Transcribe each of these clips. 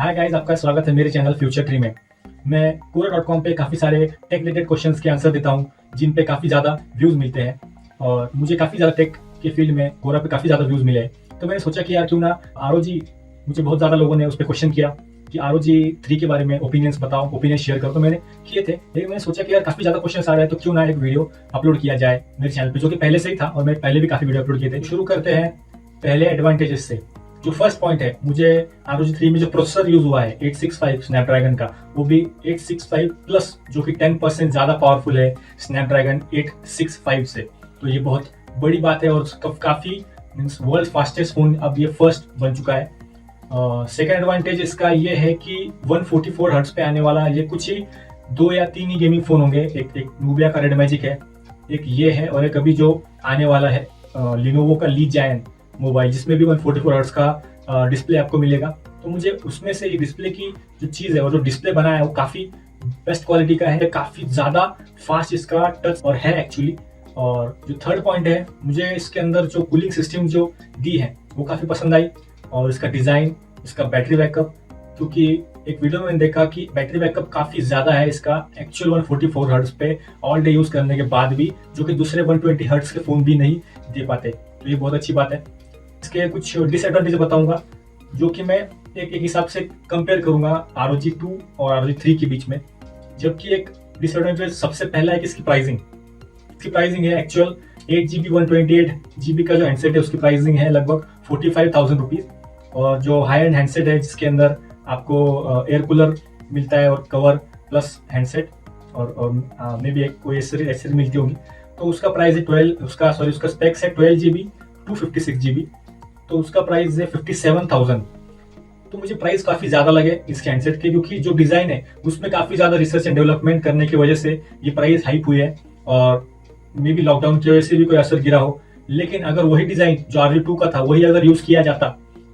Hi guys, आपका स्वागत है मेरे चैनल फ्यूचर ट्री में। मैं Quora.com पे काफ़ी सारे टेक रिलेटेड क्वेश्चंस के आंसर देता हूँ जिन पे काफ़ी ज़्यादा व्यूज़ मिलते हैं और मुझे काफ़ी ज़्यादा टेक के फील्ड में Quora पे काफ़ी ज़्यादा व्यूज़ मिले। तो मैंने सोचा कि यार क्यों ना ROG, मुझे बहुत ज़्यादा लोगों ने उस पर क्वेश्चन किया कि ROG 3 के बारे में ओपिनियंस बताओ, ओपिनियन शेयर करो। तो मैंने किए थे, लेकिन मैंने सोचा कि यार काफ़ी ज़्यादा क्वेश्चन आ रहे हैं तो क्यों ना एक वीडियो अपलोड किया जाए मेरे चैनल पर, जो कि पहले से ही था और मैं पहले भी काफ़ी वीडियो अपलोड किए थे। शुरू करते हैं पहले एडवांटेजेस से। जो फर्स्ट पॉइंट है, मुझे ROG 3 में जो प्रोसेसर यूज हुआ है 865 स्नैपड्रैगन का, वो भी 865 प्लस, जो कि 10% ज्यादा पावरफुल है स्नैपड्रैगन 865 से। तो ये बहुत बड़ी बात है और काफी मींस वर्ल्ड फास्टेस्ट फोन अब ये फर्स्ट बन चुका है। सेकेंड एडवांटेज इसका ये है कि 144 हर्ट्ज पे आने वाला ये कुछ ही 2 या 3 ही गेमिंग फोन होंगे। एक नूबिया का रेड मैजिक है, एक ये है, और एक अभी जो आने वाला है लिनोवो का ली जायंट मोबाइल, जिसमें भी 144 हर्ट्ज का डिस्प्ले आपको मिलेगा। तो मुझे उसमें से ये डिस्प्ले की जो चीज़ है और जो डिस्प्ले बना है वो काफ़ी बेस्ट क्वालिटी का है, काफ़ी ज़्यादा फास्ट इसका टच और है एक्चुअली। और जो थर्ड पॉइंट है, मुझे इसके अंदर जो कूलिंग सिस्टम जो दी है वो काफ़ी पसंद आई, और इसका डिज़ाइन, इसका बैटरी बैकअप, क्योंकि एक वीडियो में मैंने देखा कि बैटरी बैकअप काफ़ी ज़्यादा है इसका एक्चुअल 144 हर्ट्ज पे ऑल डे यूज़ करने के बाद भी, जो कि दूसरे 120 हर्ट्ज के फ़ोन भी नहीं दे पाते। तो ये बहुत अच्छी बात है। इसके कुछ डिसएडवांटेज बताऊंगा, जो कि मैं एक हिसाब से कंपेयर करूंगा ROG 2 और ROG 3 के बीच में। जबकि एक डिसएडवांटेज सबसे पहला है कि इसकी प्राइसिंग है एक्चुअल 8GB 128GB का जो हैंडसेट है उसकी प्राइसिंग है लगभग 45,000 रुपीज़। और जो हाई एंड हैंडसेट है जिसके अंदर आपको एयर कूलर मिलता है और कवर प्लस हैंडसेट और मे भी एक कोई एसेसरी मिलती होगी, तो उसका प्राइस है उसका स्पेक्स है 12GB 256GB, तो उसका प्राइस है 57,000। तो मुझे प्राइस काफी ज्यादा लगे इसके हैंडसेट के, क्योंकि जो डिजाइन है उसमें काफी ज्यादा रिसर्च एंड डेवलपमेंट करने की वजह से ये प्राइस हाइप हुई है, और मे बी लॉकडाउन की वजह से भी कोई असर गिरा हो। लेकिन अगर वही डिजाइन जो ROG 2 का था वही अगर यूज किया जाता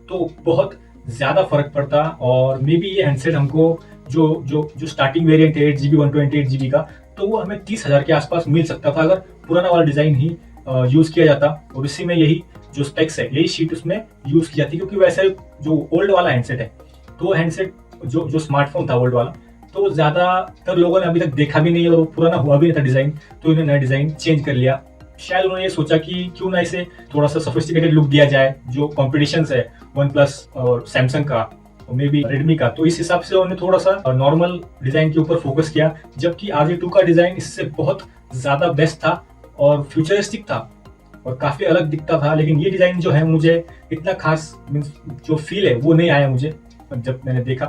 तो बहुत ज्यादा फर्क पड़ता, और मे बी ये हैंडसेट हमको जो स्टार्टिंग वेरिएंट है 8GB 128GB का, तो वो हमें 30,000 के आसपास मिल सकता था अगर पुराना वाला डिजाइन ही यूज किया जाता, और इसी में यही जो स्पेक्स है यही शीट उसमें यूज की जाती। क्योंकि वैसे जो ओल्ड वाला हैंडसेट है, तो हैंडसेट जो स्मार्टफोन था ओल्ड वाला, तो ज्यादातर लोगों ने अभी तक देखा भी नहीं और वो पुराना हुआ भी नहीं था डिजाइन, तो इन्होंने नया डिजाइन चेंज कर लिया। शायद उन्होंने ये सोचा कि क्यों ना इसे थोड़ा सा सोफिस्टिकेटेड लुक दिया जाए, जो कॉम्पिटिशन है OnePlus और सैमसंग का और मे बी रेडमी का, तो इस हिसाब से उन्होंने थोड़ा सा नॉर्मल डिजाइन के ऊपर फोकस किया। जबकि ROG 2 का डिजाइन इससे बहुत ज्यादा बेस्ट था और फ्यूचरिस्टिक था और काफी अलग दिखता था, लेकिन ये डिजाइन जो है मुझे इतना खास जो फील है वो नहीं आया मुझे जब मैंने देखा।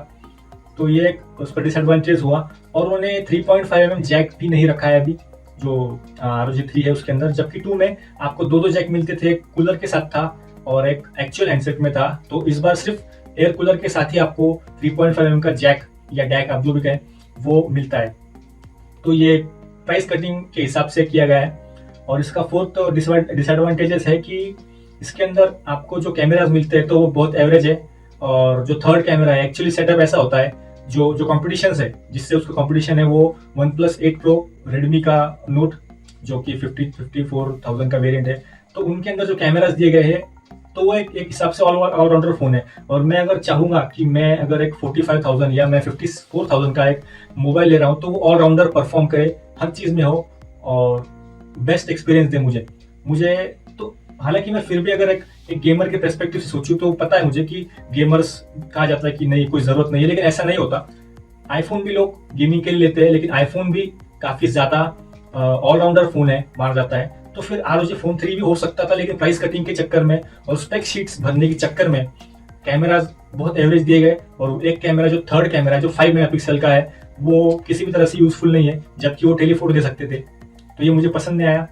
तो ये एक उसका डिसएडवांटेज हुआ। और उन्होंने 3.5mm जैक भी नहीं रखा है अभी जो ROG 3 है उसके अंदर, जबकि 2 में आपको दो जैक मिलते थे, एक कूलर के साथ था और एक एक्चुअल हैंडसेट में था। तो इस बार सिर्फ एयर कूलर के साथ ही आपको 3.5mm का जैक या डैक आप जो भी कहें वो मिलता है। तो ये प्राइस कटिंग के हिसाब से किया गया है। और इसका फोर्थ डिसएडवांटेजेस है कि इसके अंदर आपको जो कैमराज मिलते हैं तो वो बहुत एवरेज है, और जो थर्ड कैमरा है एक्चुअली सेटअप ऐसा होता है, जो कॉम्पिटिशन है जिससे उसका कॉम्पिटिशन है वो OnePlus 8 Pro, रेडमी का नोट जो कि 54,000 का वेरिएंट है, तो उनके अंदर जो कैमराज दिए गए हैं तो वो एक हिसाब से ऑलराउंडर फोन है। और मैं अगर चाहूंगा कि मैं अगर एक 45,000 या मैं 54,000 का एक मोबाइल ले रहा हूँ तो वो ऑलराउंडर परफॉर्म करे, हर चीज में हो और बेस्ट एक्सपीरियंस दे मुझे। तो हालांकि मैं फिर भी अगर एक गेमर के पर्सपेक्टिव से सोचूं तो पता है मुझे कि गेमर्स कहा जाता है कि नहीं कोई जरूरत नहीं है, लेकिन ऐसा नहीं होता। आईफोन भी लोग गेमिंग के लिए लेते हैं, लेकिन आईफोन भी काफी ज्यादा ऑलराउंडर फोन है माना जाता है। तो फिर ROG Phone 3 भी हो सकता था, लेकिन प्राइस कटिंग के चक्कर में और स्पेक शीट्स भरने के चक्कर में कैमराज बहुत एवरेज दिए गए, और एक कैमरा जो थर्ड कैमरा है जो 5 मेगापिक्सल का है वो किसी भी तरह से यूजफुल नहीं है, जबकि वो टेलीफोटो दे सकते थे। तो ये मुझे पसंद नहीं आया।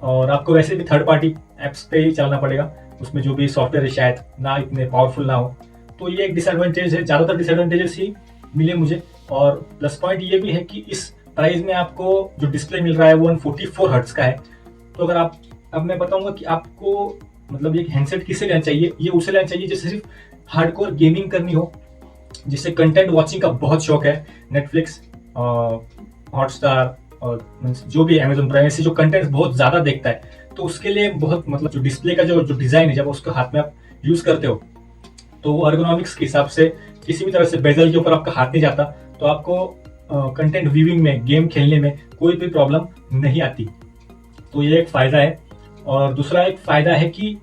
और आपको वैसे भी थर्ड पार्टी एप्स पे ही चलना पड़ेगा, उसमें जो भी सॉफ्टवेयर है शायद ना इतने पावरफुल ना हो। तो ये एक डिसएडवांटेज है, ज़्यादातर डिसएडवांटेजेस ही मिले मुझे। और प्लस पॉइंट ये भी है कि इस प्राइस में आपको जो डिस्प्ले मिल रहा है वो 144 हर्ट्ज का है। तो अगर अब मैं बताऊंगा कि आपको मतलब ये हैंडसेट किसे लेना चाहिए, ये उसे लेना चाहिए जिसे सिर्फ हार्डकोर गेमिंग करनी हो, जिससे कंटेंट वॉचिंग का बहुत शौक है, नेटफ्लिक्स, हॉटस्टार और जो भी Amazon प्राइम से जो कंटेंट बहुत ज्यादा देखता है, तो उसके लिए बहुत मतलब जो डिस्प्ले का जो डिजाइन है जब उसको हाथ में आप यूज करते हो तो वो अर्गोनॉमिक्स के हिसाब से किसी भी तरह से बेजल के ऊपर आपका हाथ नहीं जाता, तो आपको कंटेंट व्यूइंग में, गेम खेलने में कोई भी प्रॉब्लम नहीं आती। तो ये एक फ़ायदा है। और दूसरा एक फ़ायदा है कि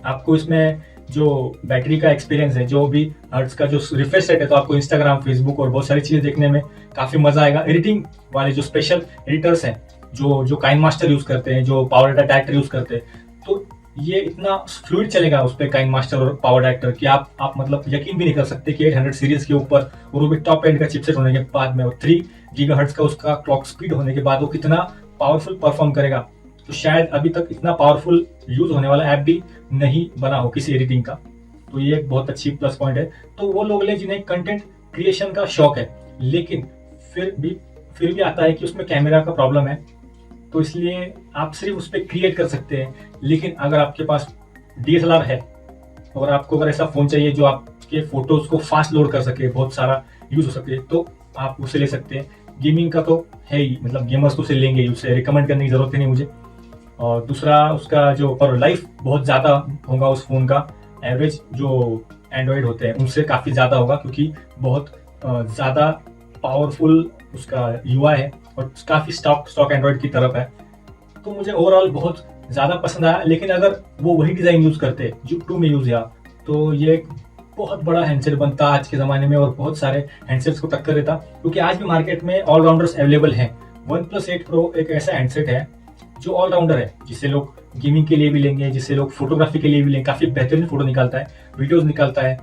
आपको इसमें जो बैटरी का एक्सपीरियंस है, जो भी हर्ट्ज का जो रिफ्रेश रेट है, तो आपको इंस्टाग्राम, फेसबुक और बहुत सारी चीज़ें देखने में काफ़ी मज़ा आएगा। एडिटिंग वाले जो स्पेशल एडिटर्स हैं, जो काइनमास्टर यूज़ करते हैं, जो पावर डाटा डायरेक्टर यूज़ करते हैं, तो ये इतना फ्लूइड चलेगा उस पर काइनमास्टर और पावर डायरेक्टर कि आप मतलब यकीन भी नहीं कर सकते कि 800 सीरीज के ऊपर, और वो भी टॉप एंड का चिपसेट होने के बाद में, और 3 गीगाहर्ट्ज का उसका क्लॉक स्पीड होने के बाद वो कितना पावरफुल परफॉर्म करेगा। तो शायद अभी तक इतना पावरफुल यूज होने वाला ऐप भी नहीं बना हो किसी एडिटिंग का। तो ये एक बहुत अच्छी प्लस पॉइंट है। तो वो लोग ले जिन्हें कंटेंट क्रिएशन का शौक है, लेकिन फिर भी आता है कि उसमें कैमरा का प्रॉब्लम है, तो इसलिए आप सिर्फ उस पर क्रिएट कर सकते हैं। लेकिन अगर आपके पास DSLR है और आपको अगर ऐसा फ़ोन चाहिए जो आपके फ़ोटोज़ को फास्ट लोड कर सके, बहुत सारा यूज़ हो सके, तो आप उसे ले सकते हैं। गेमिंग का तो है ही, मतलब गेमर्स तो उसे लेंगे ही, उसे रिकमेंड करने की ज़रूरत ही नहीं मुझे। और दूसरा उसका जो और लाइफ बहुत ज़्यादा होगा उस फ़ोन का, एवरेज जो एंड्रॉयड होते हैं उनसे काफ़ी ज़्यादा होगा, क्योंकि बहुत ज़्यादा पावरफुल उसका UI है और काफ़ी स्टॉक एंड्रॉयड की तरफ है। तो मुझे ओवरऑल बहुत ज़्यादा पसंद आया। लेकिन अगर वो वही डिज़ाइन यूज़ करते जो 2 में यूज़ किया, तो ये एक बहुत बड़ा हैंडसेट बनता आज के ज़माने में और बहुत सारे हैंडसेट्स को टक्कर देता, क्योंकि आज भी मार्केट में ऑलराउंडर्स अवेलेबल हैं। OnePlus 8 Pro एक ऐसा हैंडसेट है जो ऑलराउंडर है, जिसे लोग गेमिंग के लिए भी लेंगे, जिसे लोग फोटोग्राफी के लिए भी लेंगे। काफ़ी बेहतरीन फोटो निकालता है, वीडियोज़ निकालता है,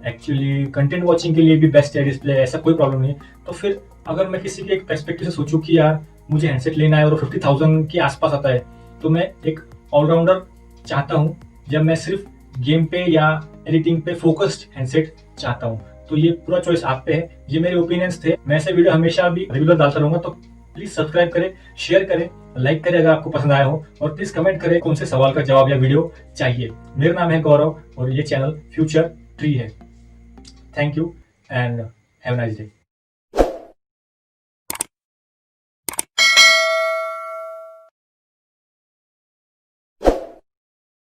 एक्चुअली कंटेंट वॉचिंग के लिए भी बेस्ट है डिस्प्ले, ऐसा कोई प्रॉब्लम नहीं है। तो फिर अगर मैं किसी के एक पर्सपेक्टिव से सोचूं कि यार मुझे हैंडसेट लेना है और 50,000 के आसपास आता है, तो मैं एक ऑलराउंडर चाहता हूँ, जब मैं सिर्फ गेम पे या एडिटिंग पे फोकस्ड हैंडसेट चाहता हूँ। तो ये पूरा चॉइस आप पे है। ये मेरे ओपिनियंस थे। मैं ऐसे वीडियो हमेशा भी रेगुलर डालता रहूँगा, तो प्लीज़ सब्सक्राइब करें, शेयर करें, लाइक करें अगर आपको पसंद आया हो, और प्लीज़ कमेंट करें कौन से सवाल का जवाब या वीडियो चाहिए। मेरा नाम है गौरव और ये चैनल फ्यूचर ट्री है। Thank you and have a nice day.